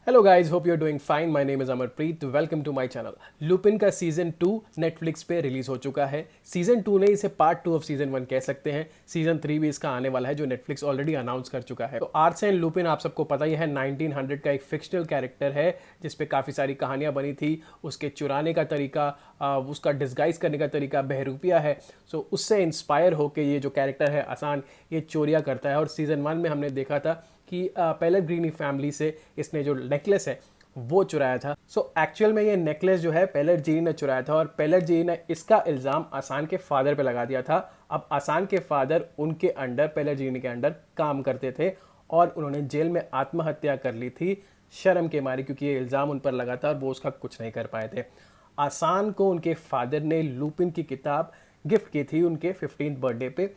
Hello guys, hope you are doing fine. My name is Amarpreet, welcome to my channel. Lupin का season 2 Netflix पे release हो चुका है। Season 2 नहीं, इसे पार्ट 2 ऑफ सीजन 1 कह सकते हैं। सीजन 3 भी इसका आने वाला है, जो नेटफ्लिक्स ऑलरेडी अनाउंस कर चुका है। तो आर्सेन लुपिन आप सबको पता ही है, 1900 का एक फिक्शनल कैरेक्टर है जिसपे काफ़ी सारी कहानियां बनी थी। उसके चुराने का तरीका, उसका डिस्गाइज करने का तरीका बहरूपिया है। सो उससे इंस्पायर होकर ये जो कैरेक्टर है आसान, ये चोरियां करता है। और सीजन 1 में हमने देखा था कि पेलेग्रीनी फैमिली से इसने जो नेकलेस है वो चुराया था। सो एक्चुअल में ये नेकलेस जो है पेलेग्रीनी ने चुराया था, और पेलेग्रीनी ने इसका इल्ज़ाम आसान के फादर पे लगा दिया था। अब आसान के फादर उनके अंडर, पेलेग्रीनी के अंडर काम करते थे, और उन्होंने जेल में आत्महत्या कर ली थी शर्म के मारे, क्योंकि ये इल्ज़ाम उन पर लगा था और वो उसका कुछ नहीं कर पाए थे। आसान को उनके फादर ने लुपिन की किताब गिफ्ट की थी उनके 15th बर्थडे पे,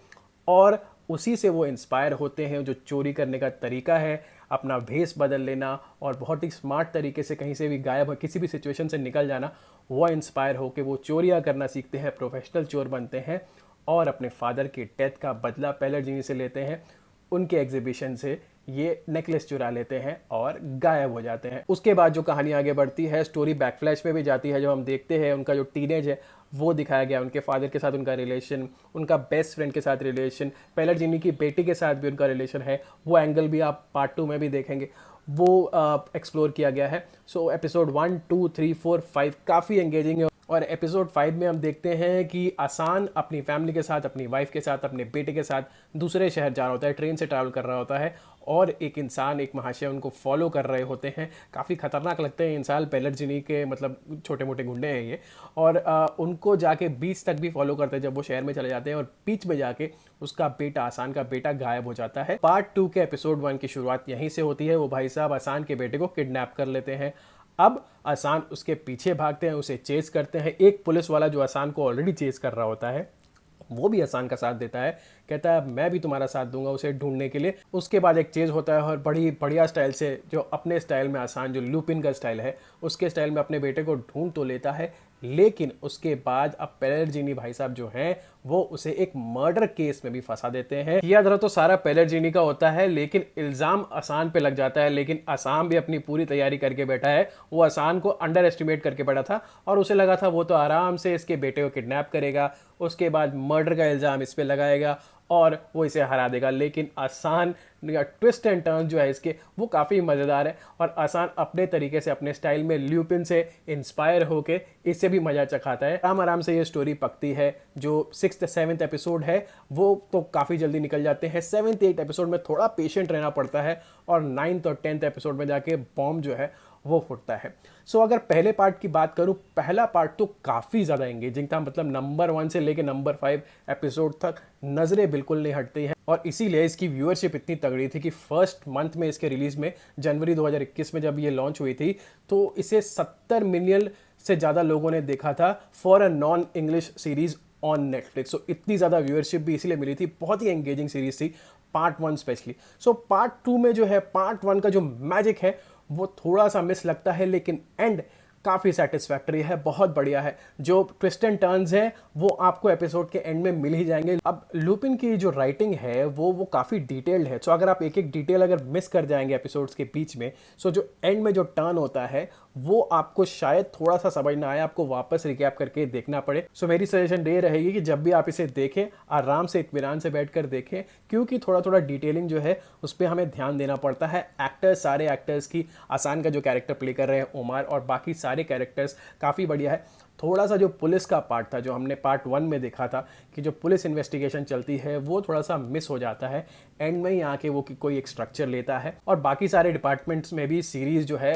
और उसी से वो इंस्पायर होते हैं। जो चोरी करने का तरीका है, अपना भेस बदल लेना और बहुत ही स्मार्ट तरीके से कहीं से भी गायब, किसी भी सिचुएशन से निकल जाना, वो इंस्पायर होकर वो चोरियां करना सीखते हैं, प्रोफेशनल चोर बनते हैं और अपने फादर की डेथ का बदला पेलेग्रीनी से लेते हैं। उनके एग्जीबिशन से ये नेकलेस चुरा लेते हैं और गायब हो जाते हैं। उसके बाद जो कहानी आगे बढ़ती है, स्टोरी बैकफ्लैश में भी जाती है। जब हम देखते हैं उनका जो टीनेज है वो दिखाया गया, उनके फादर के साथ उनका रिलेशन, उनका बेस्ट फ्रेंड के साथ रिलेशन, पेलेग्रीनी की बेटी के साथ भी उनका रिलेशन है। वो एंगल भी आप पार्ट 2 में भी देखेंगे, वो एक्सप्लोर किया गया है। सो एपिसोड 1, 2, 3, 4, 5 काफ़ी एंगेजिंग है। और एपिसोड 5 में हम देखते हैं कि आसान अपनी फैमिली के साथ, अपनी वाइफ के साथ, अपने बेटे के साथ दूसरे शहर जा रहा होता है, ट्रेन से ट्रैवल कर रहा होता है, और एक इंसान, एक महाशय उनको फॉलो कर रहे होते हैं। काफ़ी खतरनाक लगते हैं इंसान, पेलेग्रीनी के मतलब छोटे मोटे गुंडे हैं ये। और उनको जाके बीच तक भी फॉलो करते हैं जब वो शहर में चले जाते हैं, और बीच में जाके उसका बेटा, आसान का बेटा गायब हो जाता है। पार्ट 2 के एपिसोड 1 की शुरुआत यहीं से होती है। वो भाई साहब आसान के बेटे को किडनैप कर लेते हैं। अब आसान उसके पीछे भागते हैं, उसे चेस करते हैं। एक पुलिस वाला जो आसान को ऑलरेडी चेस कर रहा होता है, वो भी आसान का साथ देता है, कहता है मैं भी तुम्हारा साथ दूंगा उसे ढूंढने के लिए। उसके बाद एक चेज होता है, और बड़ी बढ़िया स्टाइल से, जो अपने स्टाइल में आसान, जो लुपिन का स्टाइल है उसके स्टाइल में अपने बेटे को ढूंढ तो लेता है। लेकिन उसके बाद अब पेलेग्रीनी भाई साहब जो हैं वो उसे एक मर्डर केस में भी फंसा देते हैं। किया धरा तो सारा पेलेग्रीनी का होता है, लेकिन इल्जाम आसान पे लग जाता है। लेकिन आसान भी अपनी पूरी तैयारी करके बैठा है। वो आसान को अंडर एस्टिमेट करके बैठा था, और उसे लगा था वो तो आराम से इसके बेटे को किडनैप करेगा, उसके बाद मर्डर का इल्जाम इस पे लगाएगा और वो इसे हरा देगा। लेकिन आसान ट्विस्ट एंड टर्न जो है इसके, वो काफ़ी मज़ेदार है। और आसान अपने तरीके से, अपने स्टाइल में लुपिन से इंस्पायर होके इससे भी मज़ा चखाता है। आराम आराम से ये स्टोरी पकती है। जो 6th 7th एपिसोड है वो तो काफ़ी जल्दी निकल जाते हैं। 7th 8th एपिसोड में थोड़ा पेशेंट रहना पड़ता है, और 9th और 10th एपिसोड में जाके बॉम्ब जो है वो फुटता है। सो अगर पहले पार्ट की बात करूं, पहला पार्ट तो काफ़ी ज़्यादा एंगेजिंग था। मतलब नंबर 1 से लेके नंबर 5 एपिसोड तक नज़रें बिल्कुल नहीं हटती हैं, और इसीलिए इसकी व्यूअरशिप इतनी तगड़ी थी कि फर्स्ट मंथ में इसके रिलीज में, जनवरी 2021 में जब ये लॉन्च हुई थी, तो इसे 70 मिलियन से ज़्यादा लोगों ने देखा था for a non English series on Netflix. So इतनी ज़्यादा व्यूअरशिप भी इसीलिए मिली थी। बहुत ही एंगेजिंग सीरीज थी पार्ट 1 स्पेशली। सो पार्ट 2 में जो है, पार्ट 1 का जो मैजिक है वो थोड़ा सा मिस लगता है, लेकिन एंड काफ़ी सेटिस्फैक्टरी है, बहुत बढ़िया है। जो ट्विस्ट एंड टर्न्स हैं वो आपको एपिसोड के एंड में मिल ही जाएंगे। अब लुपिन की जो राइटिंग है वो काफ़ी डिटेल्ड है। सो अगर आप एक एक डिटेल अगर मिस कर जाएंगे एपिसोड्स के बीच में, सो जो एंड में जो टर्न होता है वो आपको शायद थोड़ा सा समझ ना आए, आपको वापस रिकैप करके देखना पड़े। सो मेरी सजेशन ये रहेगी कि जब भी आप इसे देखें, आराम से इत्मीनान से बैठकर देखें, क्योंकि थोड़ा थोड़ा डिटेलिंग जो है उस पर हमें ध्यान देना पड़ता है। एक्टर्स, सारे एक्टर्स की, आसान का जो कैरेक्टर प्ले कर रहे हैं उमर, और बाकी सारे कैरेक्टर्स काफ़ी बढ़िया है। थोड़ा सा जो पुलिस का पार्ट था, जो हमने पार्ट 1 में देखा था कि जो पुलिस इन्वेस्टिगेशन चलती है, वो थोड़ा सा मिस हो जाता है एंड में ही आके। वो कोई एक स्ट्रक्चर लेता है, और बाकी सारे डिपार्टमेंट्स में भी सीरीज़ जो है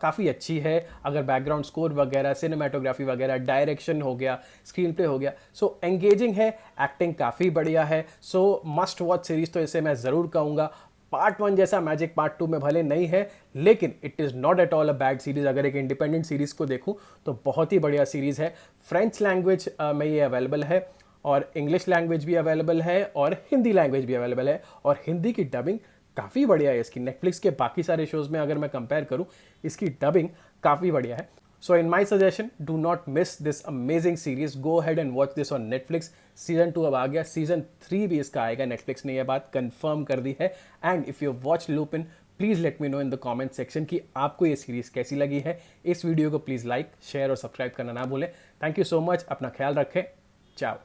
काफ़ी अच्छी है। अगर बैकग्राउंड स्कोर वगैरह, सिनेमाटोग्राफी वगैरह, डायरेक्शन हो गया, स्क्रीन प्ले हो गया, सो एंगेजिंग है, एक्टिंग काफ़ी बढ़िया है। सो मस्ट वॉच सीरीज़ तो इसे मैं ज़रूर कहूँगा। पार्ट 1 जैसा मैजिक पार्ट 2 में भले नहीं है, लेकिन it is not at all a bad series. अगर एक इंडिपेंडेंट सीरीज़ को देखूं तो बहुत ही बढ़िया सीरीज़ है। फ्रेंच लैंग्वेज में ये अवेलेबल है, और इंग्लिश लैंग्वेज भी अवेलेबल है, और हिंदी लैंग्वेज भी अवेलेबल है। और हिंदी की डबिंग काफ़ी बढ़िया है इसकी। नेटफ्लिक्स के बाकी सारे शोज़ में अगर मैं कंपेयर करूं, इसकी डबिंग काफ़ी बढ़िया है। So in my suggestion, do not miss this amazing series. Go ahead and watch this on Netflix. Season 2 अब आ गया, सीजन 3 भी इसका आएगा। नेटफ्लिक्स ने यह बात कंफर्म कर दी है। And if you watch Lupin, please let me know in the comment section कि आपको ये सीरीज़ कैसी लगी है। इस वीडियो को प्लीज़ लाइक, शेयर और सब्सक्राइब करना ना भूलें। थैंक यू सो मच, अपना ख्याल रखें, चाओ।